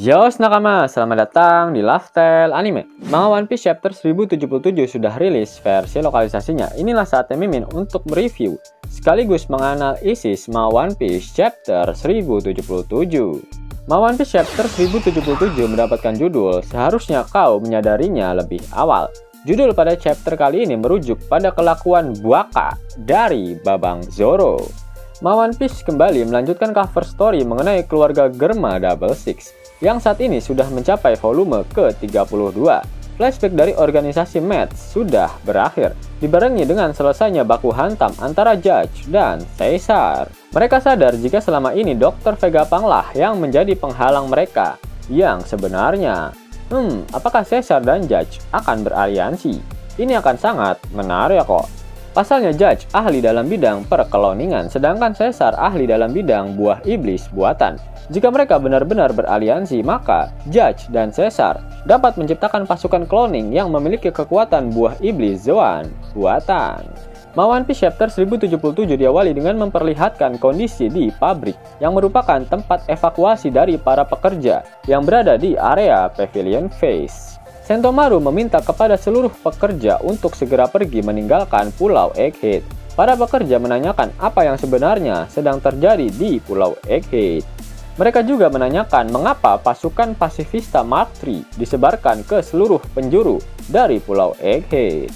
Yos nakama, selamat datang di Lifestyle Anime. Manga One Piece chapter 1077 sudah rilis versi lokalisasinya. Inilah saatnya Mimin untuk mereview sekaligus menganalisis Manga One Piece chapter 1077. Manga One Piece chapter 1077 mendapatkan judul Seharusnya Kau Menyadarinya Lebih Awal. Judul pada chapter kali ini merujuk pada kelakuan Buaka dari Babang Zoro. Manga One Piece kembali melanjutkan cover story mengenai keluarga Germa Double Six yang saat ini sudah mencapai volume ke-32. Flashback dari organisasi Mets sudah berakhir, dibarengi dengan selesainya baku hantam antara Judge dan Caesar. Mereka sadar jika selama ini Dr. Vegapunk lah yang menjadi penghalang mereka. Yang sebenarnya, apakah Caesar dan Judge akan beraliansi? Ini akan sangat menarik kok. Pasalnya Judge ahli dalam bidang perkeloningan, sedangkan Caesar ahli dalam bidang buah iblis buatan. Jika mereka benar-benar beraliansi, maka Judge dan Caesar dapat menciptakan pasukan cloning yang memiliki kekuatan buah iblis Zoan buatan. Manga One Piece chapter 1077 diawali dengan memperlihatkan kondisi di pabrik yang merupakan tempat evakuasi dari para pekerja yang berada di area Pavilion Face. Sentomaru meminta kepada seluruh pekerja untuk segera pergi meninggalkan Pulau Egghead. Para pekerja menanyakan apa yang sebenarnya sedang terjadi di Pulau Egghead. Mereka juga menanyakan mengapa pasukan pasifista Mark III disebarkan ke seluruh penjuru dari Pulau Egghead.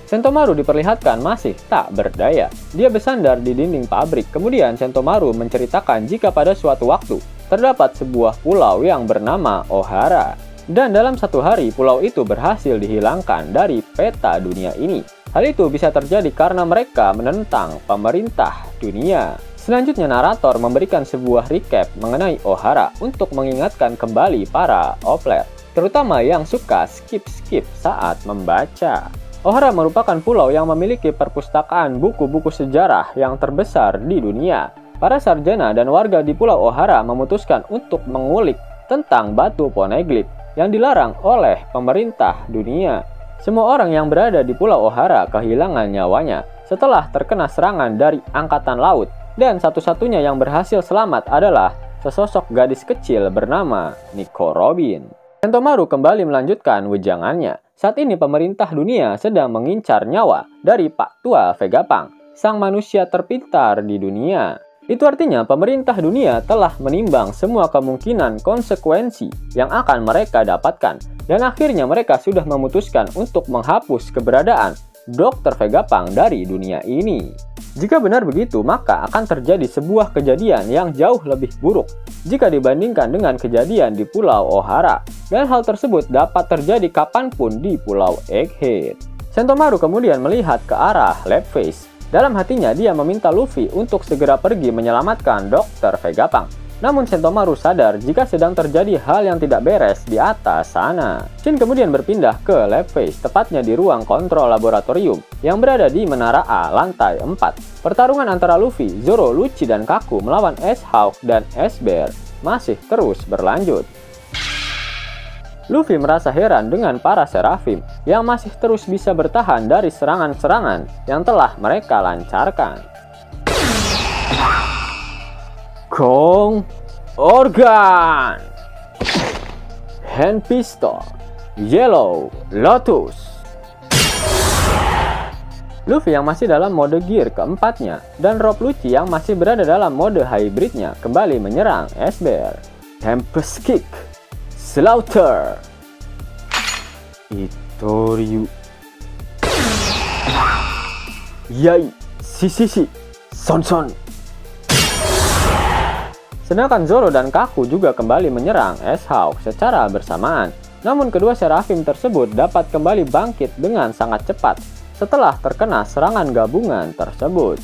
Sentomaru diperlihatkan masih tak berdaya. Dia bersandar di dinding pabrik. Kemudian Sentomaru menceritakan jika pada suatu waktu terdapat sebuah pulau yang bernama Ohara. Dan dalam satu hari pulau itu berhasil dihilangkan dari peta dunia ini. Hal itu bisa terjadi karena mereka menentang pemerintah dunia. Selanjutnya narator memberikan sebuah recap mengenai Ohara untuk mengingatkan kembali para offler, terutama yang suka skip-skip saat membaca. Ohara merupakan pulau yang memiliki perpustakaan buku-buku sejarah yang terbesar di dunia. Para sarjana dan warga di Pulau Ohara memutuskan untuk mengulik tentang batu poneglyph yang dilarang oleh pemerintah dunia. Semua orang yang berada di Pulau Ohara kehilangan nyawanya setelah terkena serangan dari angkatan laut, dan satu-satunya yang berhasil selamat adalah sesosok gadis kecil bernama Nico Robin. Sentomaru kembali melanjutkan wejangannya. Saat ini pemerintah dunia sedang mengincar nyawa dari Pak Tua Vegapunk, sang manusia terpintar di dunia. Itu artinya pemerintah dunia telah menimbang semua kemungkinan konsekuensi yang akan mereka dapatkan. Dan akhirnya mereka sudah memutuskan untuk menghapus keberadaan Dr. Vegapunk dari dunia ini. Jika benar begitu, maka akan terjadi sebuah kejadian yang jauh lebih buruk jika dibandingkan dengan kejadian di Pulau Ohara. Dan hal tersebut dapat terjadi kapanpun di Pulau Egghead. Sentomaru kemudian melihat ke arah Lab Face. Dalam hatinya dia meminta Luffy untuk segera pergi menyelamatkan Dr. Vegapunk. Namun Sentomaru sadar jika sedang terjadi hal yang tidak beres di atas sana. Shin kemudian berpindah ke Lab Face, tepatnya di ruang kontrol laboratorium yang berada di Menara A lantai 4. Pertarungan antara Luffy, Zoro, Lucci, dan Kaku melawan S-Hawk dan S-Bear masih terus berlanjut. Luffy merasa heran dengan para Seraphim yang masih terus bisa bertahan dari serangan-serangan yang telah mereka lancarkan. Gong Organ, Hand Pistol, Yellow Lotus. Luffy yang masih dalam mode gear keempatnya dan Rob Lucci yang masih berada dalam mode hybridnya kembali menyerang S-Bear. Tempest Kick, Slaughter, Itoryu, Yai, Sisi, Son. Sedangkan Zoro dan Kaku juga kembali menyerang S-Hawk secara bersamaan. Namun kedua Seraphim tersebut dapat kembali bangkit dengan sangat cepat setelah terkena serangan gabungan tersebut.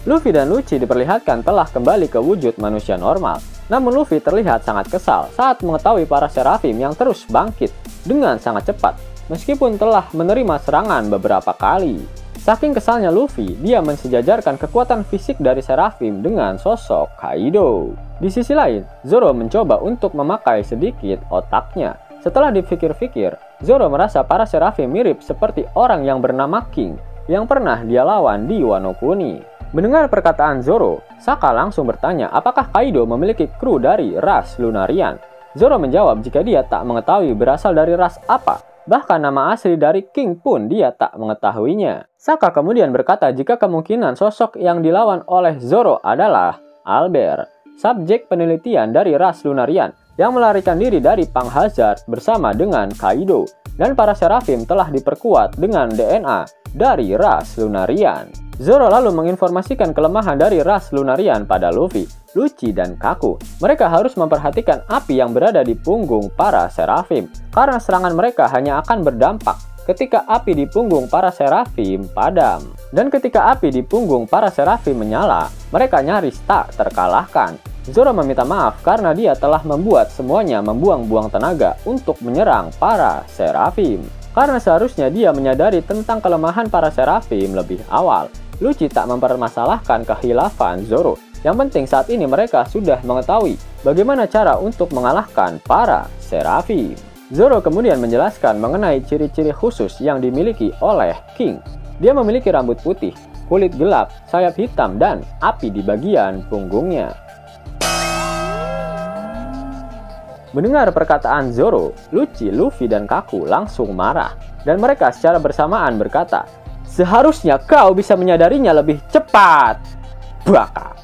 Luffy dan Lucci diperlihatkan telah kembali ke wujud manusia normal. Namun Luffy terlihat sangat kesal saat mengetahui para Seraphim yang terus bangkit dengan sangat cepat meskipun telah menerima serangan beberapa kali. Saking kesalnya Luffy, dia mensejajarkan kekuatan fisik dari Seraphim dengan sosok Kaido. Di sisi lain, Zoro mencoba untuk memakai sedikit otaknya. Setelah dipikir-pikir, Zoro merasa para Seraphim mirip seperti orang yang bernama King yang pernah dia lawan di Wano Kuni. Mendengar perkataan Zoro, Sokka langsung bertanya apakah Kaido memiliki kru dari ras Lunarian. Zoro menjawab jika dia tak mengetahui berasal dari ras apa. Bahkan nama asli dari King pun dia tak mengetahuinya. Sokka kemudian berkata jika kemungkinan sosok yang dilawan oleh Zoro adalah Albert, subjek penelitian dari ras Lunarian yang melarikan diri dari Pang Hazard bersama dengan Kaido. Dan para Seraphim telah diperkuat dengan DNA dari ras Lunarian. Zoro lalu menginformasikan kelemahan dari ras Lunarian pada Luffy, Lucci, dan Kaku. Mereka harus memperhatikan api yang berada di punggung para Seraphim, karena serangan mereka hanya akan berdampak ketika api di punggung para Seraphim padam. Dan ketika api di punggung para Seraphim menyala, mereka nyaris tak terkalahkan. Zoro meminta maaf karena dia telah membuat semuanya membuang-buang tenaga untuk menyerang para Seraphim. Karena seharusnya dia menyadari tentang kelemahan para Seraphim lebih awal. Lucci tak mempermasalahkan kehilafan Zoro. Yang penting saat ini mereka sudah mengetahui bagaimana cara untuk mengalahkan para Seraphim. Zoro kemudian menjelaskan mengenai ciri-ciri khusus yang dimiliki oleh King. Dia memiliki rambut putih, kulit gelap, sayap hitam, dan api di bagian punggungnya. Mendengar perkataan Zoro, Lucci, Luffy, dan Kaku langsung marah. Dan mereka secara bersamaan berkata, "Seharusnya kau bisa menyadarinya lebih cepat, Baka."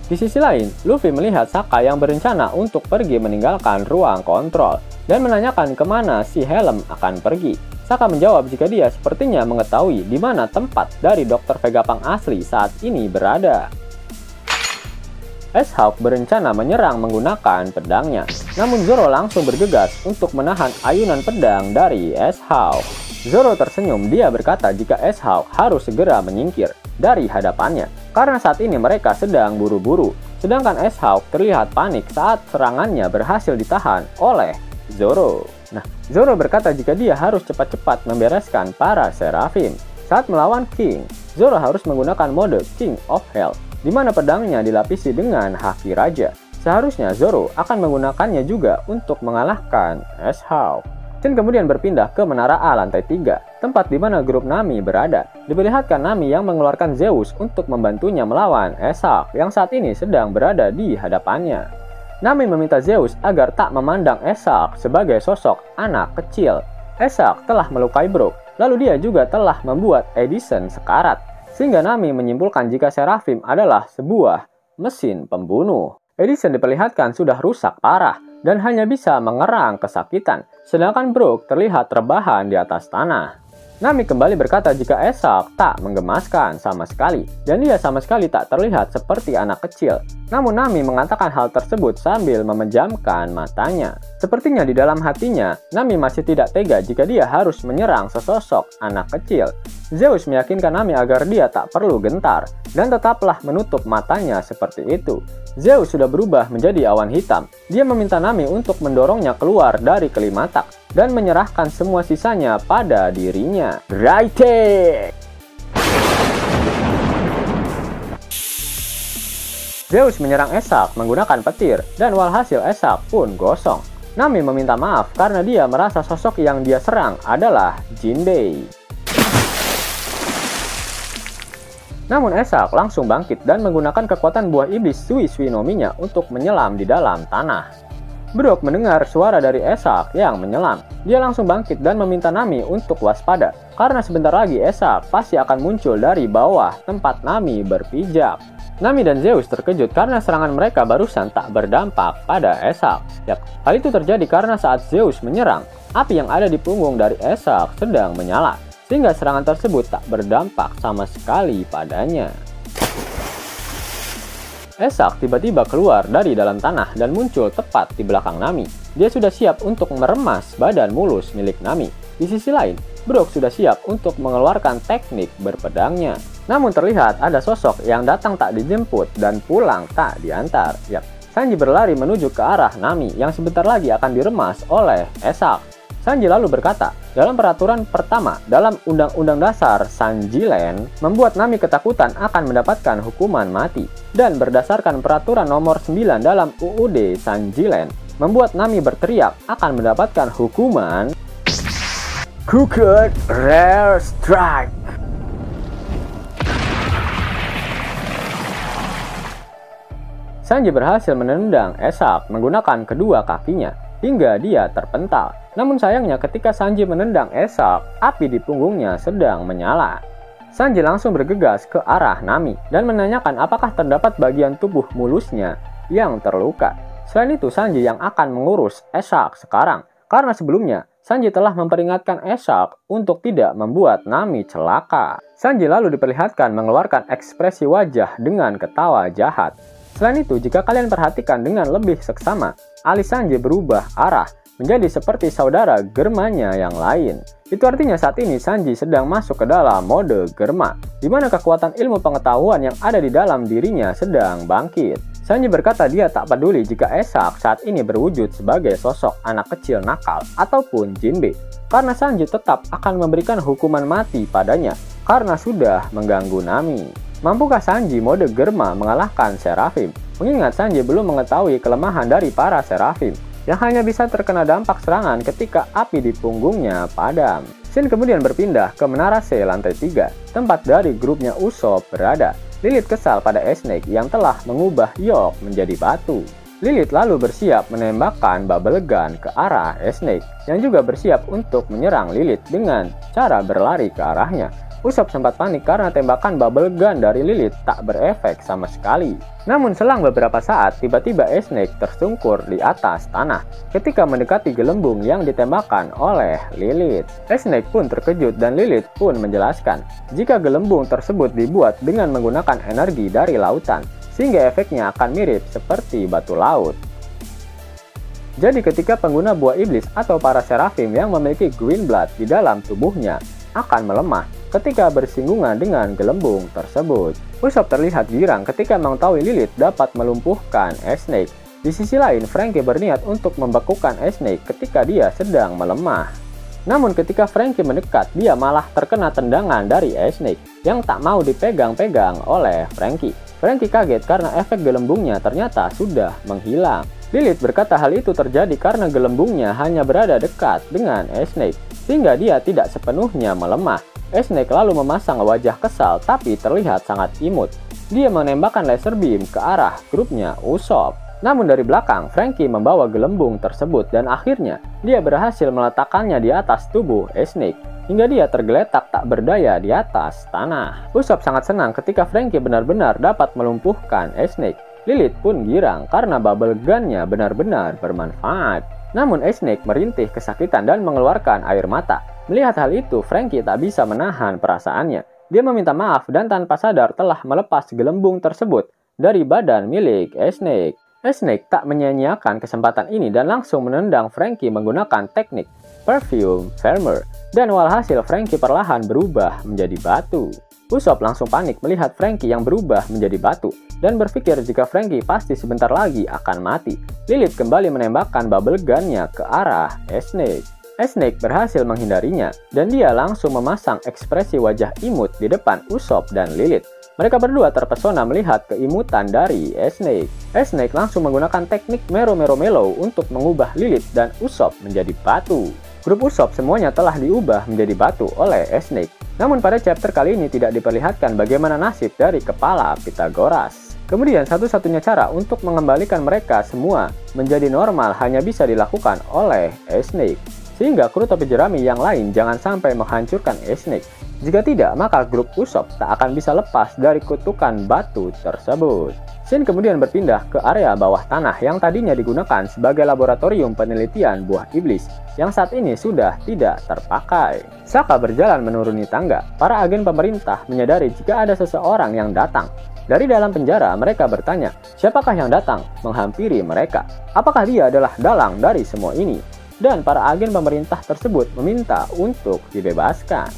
Di sisi lain, Luffy melihat Sokka yang berencana untuk pergi meninggalkan ruang kontrol dan menanyakan kemana si Helm akan pergi. Sokka menjawab jika dia sepertinya mengetahui di mana tempat dari Dr. Vegapunk asli saat ini berada. S-Hawk berencana menyerang menggunakan pedangnya, namun Zoro langsung bergegas untuk menahan ayunan pedang dari S-Hawk. Zoro tersenyum, dia berkata jika S-Hawk harus segera menyingkir dari hadapannya, karena saat ini mereka sedang buru-buru, sedangkan S-Hawk terlihat panik saat serangannya berhasil ditahan oleh Zoro. Zoro berkata jika dia harus cepat-cepat membereskan para Seraphim. Saat melawan King, Zoro harus menggunakan mode King of Hell, di mana pedangnya dilapisi dengan haki raja. Seharusnya Zoro akan menggunakannya juga untuk mengalahkan S-Hawk. Shin kemudian berpindah ke Menara A lantai 3, tempat di mana grup Nami berada. Diperlihatkan Nami yang mengeluarkan Zeus untuk membantunya melawan S-Hawk yang saat ini sedang berada di hadapannya. Nami meminta Zeus agar tak memandang S-Hawk sebagai sosok anak kecil. S-Hawk telah melukai Brook, lalu dia juga telah membuat Edison sekarat. Sehingga Nami menyimpulkan jika Seraphim adalah sebuah mesin pembunuh. Edison diperlihatkan sudah rusak parah dan hanya bisa mengerang kesakitan, sedangkan Brook terlihat rebahan di atas tanah. Nami kembali berkata jika S-Hawk tak menggemaskan sama sekali, dan dia sama sekali tak terlihat seperti anak kecil. Namun Nami mengatakan hal tersebut sambil memejamkan matanya. Sepertinya di dalam hatinya, Nami masih tidak tega jika dia harus menyerang sesosok anak kecil. Zeus meyakinkan Nami agar dia tak perlu gentar, dan tetaplah menutup matanya seperti itu. Zeus sudah berubah menjadi awan hitam. Dia meminta Nami untuk mendorongnya keluar dari Kelimatak dan menyerahkan semua sisanya pada dirinya. Raite! Zeus menyerang S-Hawk menggunakan petir, dan walhasil S-Hawk pun gosong. Nami meminta maaf karena dia merasa sosok yang dia serang adalah Jinbei. Namun S-Hawk langsung bangkit dan menggunakan kekuatan buah iblis Sui Sui no Mi-nya untuk menyelam di dalam tanah. Brook mendengar suara dari S-Hawk yang menyelam. Dia langsung bangkit dan meminta Nami untuk waspada, karena sebentar lagi S-Hawk pasti akan muncul dari bawah tempat Nami berpijak. Nami dan Zeus terkejut karena serangan mereka barusan tak berdampak pada S-Hawk. Hal itu terjadi karena saat Zeus menyerang, api yang ada di punggung dari S-Hawk sedang menyala, sehingga serangan tersebut tak berdampak sama sekali padanya. S-Hawk tiba-tiba keluar dari dalam tanah dan muncul tepat di belakang Nami. Dia sudah siap untuk meremas badan mulus milik Nami. Di sisi lain, Brook sudah siap untuk mengeluarkan teknik berpedangnya. Namun terlihat ada sosok yang datang tak dijemput dan pulang tak diantar. Sanji berlari menuju ke arah Nami yang sebentar lagi akan diremas oleh S-Hawk. Sanji lalu berkata, dalam peraturan pertama dalam Undang-Undang Dasar Sanjiland, membuat Nami ketakutan akan mendapatkan hukuman mati. Dan berdasarkan peraturan nomor 9 dalam UUD Sanjiland, membuat Nami berteriak akan mendapatkan hukuman Crooked Rare Strike. Sanji berhasil menendang Esak menggunakan kedua kakinya hingga dia terpental. Namun sayangnya ketika Sanji menendang Esak, api di punggungnya sedang menyala. Sanji langsung bergegas ke arah Nami dan menanyakan apakah terdapat bagian tubuh mulusnya yang terluka. Selain itu, Sanji yang akan mengurus Esak sekarang, karena sebelumnya Sanji telah memperingatkan Esak untuk tidak membuat Nami celaka. Sanji lalu diperlihatkan mengeluarkan ekspresi wajah dengan ketawa jahat. Selain itu, jika kalian perhatikan dengan lebih seksama, alis Sanji berubah arah menjadi seperti saudara germanya yang lain. Itu artinya saat ini Sanji sedang masuk ke dalam mode germa, di mana kekuatan ilmu pengetahuan yang ada di dalam dirinya sedang bangkit. Sanji berkata dia tak peduli jika Esak saat ini berwujud sebagai sosok anak kecil nakal ataupun Jinbe, karena Sanji tetap akan memberikan hukuman mati padanya karena sudah mengganggu Nami. Mampukah Sanji mode germa mengalahkan Seraphim? Mengingat Sanji belum mengetahui kelemahan dari para Seraphim yang hanya bisa terkena dampak serangan ketika api di punggungnya padam. Scene kemudian berpindah ke Menara C lantai 3, tempat dari grupnya Usopp berada. Lilith kesal pada Snake yang telah mengubah York menjadi batu. Lilith lalu bersiap menembakkan bubble gun ke arah Snake yang juga bersiap untuk menyerang Lilith dengan cara berlari ke arahnya. Usopp sempat panik karena tembakan bubble gun dari Lilith tak berefek sama sekali. Namun selang beberapa saat, tiba-tiba Snake tersungkur di atas tanah ketika mendekati gelembung yang ditembakkan oleh Lilith. Snake pun terkejut dan Lilith pun menjelaskan jika gelembung tersebut dibuat dengan menggunakan energi dari lautan, sehingga efeknya akan mirip seperti batu laut. Jadi ketika pengguna buah iblis atau para Seraphim yang memiliki green blood di dalam tubuhnya akan melemah ketika bersinggungan dengan gelembung tersebut. Usopp terlihat girang ketika mengetahui Lilith dapat melumpuhkan Snake. Di sisi lain, Franky berniat untuk membekukan Snake ketika dia sedang melemah. Namun ketika Franky mendekat, dia malah terkena tendangan dari Snake yang tak mau dipegang-pegang oleh Franky. Franky kaget karena efek gelembungnya ternyata sudah menghilang. Lilith berkata hal itu terjadi karena gelembungnya hanya berada dekat dengan Snake, sehingga dia tidak sepenuhnya melemah. Snake lalu memasang wajah kesal tapi terlihat sangat imut. Dia menembakkan laser beam ke arah grupnya Usopp. Namun dari belakang, Franky membawa gelembung tersebut dan akhirnya dia berhasil meletakkannya di atas tubuh Snake hingga dia tergeletak tak berdaya di atas tanah. Usopp sangat senang ketika Franky benar-benar dapat melumpuhkan Snake. Lilith pun girang karena bubble gun-nya benar-benar bermanfaat. Namun Snake merintih kesakitan dan mengeluarkan air mata. Melihat hal itu, Franky tak bisa menahan perasaannya. Dia meminta maaf dan tanpa sadar telah melepas gelembung tersebut dari badan milik Snake. Snake tak menyia-nyiakan kesempatan ini dan langsung menendang Franky menggunakan teknik Perfume Farmer. Dan walhasil Franky perlahan berubah menjadi batu. Usopp langsung panik melihat Franky yang berubah menjadi batu dan berpikir jika Franky pasti sebentar lagi akan mati. Lilith kembali menembakkan bubble gun-nya ke arah Snake. Snake berhasil menghindarinya dan dia langsung memasang ekspresi wajah imut di depan Usopp dan Lilith. Mereka berdua terpesona melihat keimutan dari Snake. Snake langsung menggunakan teknik Mero untuk mengubah Lilith dan Usopp menjadi batu. Grup Usopp semuanya telah diubah menjadi batu oleh Snake. Namun pada chapter kali ini tidak diperlihatkan bagaimana nasib dari kepala Pythagoras. Kemudian satu-satunya cara untuk mengembalikan mereka semua menjadi normal hanya bisa dilakukan oleh Snake. Sehingga kru topi jerami yang lain jangan sampai menghancurkan Snake. Jika tidak, maka grup Usopp tak akan bisa lepas dari kutukan batu tersebut. Scene kemudian berpindah ke area bawah tanah yang tadinya digunakan sebagai laboratorium penelitian buah iblis yang saat ini sudah tidak terpakai. Sokka berjalan menuruni tangga. Para agen pemerintah menyadari jika ada seseorang yang datang. Dari dalam penjara, mereka bertanya, siapakah yang datang menghampiri mereka? Apakah dia adalah dalang dari semua ini? Dan para agen pemerintah tersebut meminta untuk dibebaskan.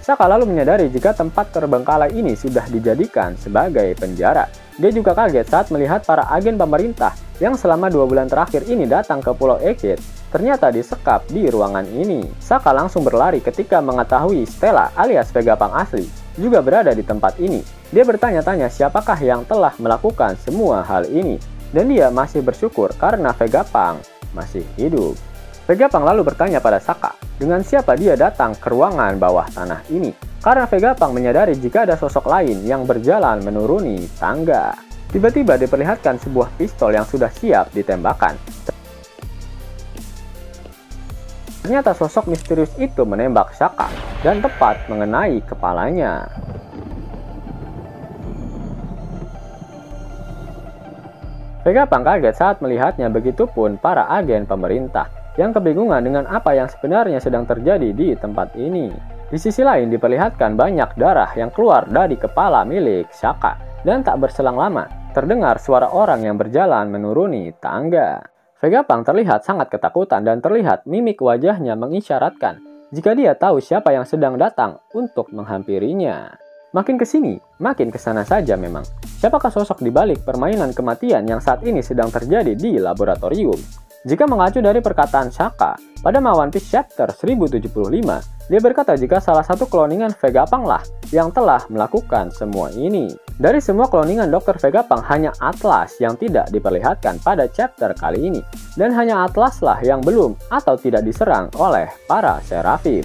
Sokka lalu menyadari jika tempat terbengkalai ini sudah dijadikan sebagai penjara. Dia juga kaget saat melihat para agen pemerintah yang selama 2 bulan terakhir ini datang ke Pulau Ekid ternyata disekap di ruangan ini. Sokka langsung berlari ketika mengetahui Stella alias Vegapunk asli juga berada di tempat ini. Dia bertanya-tanya siapakah yang telah melakukan semua hal ini. Dan dia masih bersyukur karena Vegapunk masih hidup. Vegapunk lalu bertanya pada Sokka, dengan siapa dia datang ke ruangan bawah tanah ini? Karena Vegapunk menyadari jika ada sosok lain yang berjalan menuruni tangga. Tiba-tiba diperlihatkan sebuah pistol yang sudah siap ditembakkan. Ternyata sosok misterius itu menembak Shaka dan tepat mengenai kepalanya. Vegapunk kaget saat melihatnya, begitupun para agen pemerintah yang kebingungan dengan apa yang sebenarnya sedang terjadi di tempat ini. Di sisi lain diperlihatkan banyak darah yang keluar dari kepala milik Shaka, dan tak berselang lama terdengar suara orang yang berjalan menuruni tangga. Vegapunk terlihat sangat ketakutan dan terlihat mimik wajahnya mengisyaratkan jika dia tahu siapa yang sedang datang untuk menghampirinya. Makin kesini, makin kesana saja memang. Siapakah sosok di balik permainan kematian yang saat ini sedang terjadi di laboratorium? Jika mengacu dari perkataan Shaka pada One Piece Chapter 1075, dia berkata jika salah satu kloningan Vegapunk lah yang telah melakukan semua ini. Dari semua kloningan Dr. Vegapunk, hanya Atlas yang tidak diperlihatkan pada chapter kali ini. Dan hanya Atlas lah yang belum atau tidak diserang oleh para Seraphim.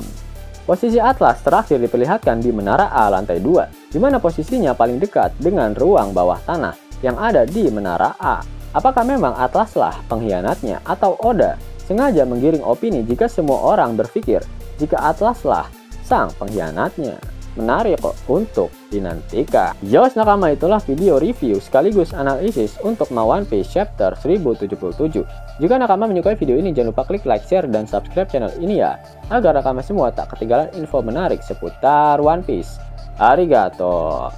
Posisi Atlas terakhir diperlihatkan di Menara A lantai 2, di mana posisinya paling dekat dengan ruang bawah tanah yang ada di Menara A. Apakah memang Atlas lah pengkhianatnya, atau Oda sengaja menggiring opini jika semua orang berpikir jika Atlas lah sang pengkhianatnya? Menarik kok untuk dinantikan. Yos nakama, itulah video review sekaligus analisis untuk One Piece Chapter 1077. Jika nakama menyukai video ini, jangan lupa klik like, share, dan subscribe channel ini ya, agar nakama semua tak ketinggalan info menarik seputar One Piece. Arigato.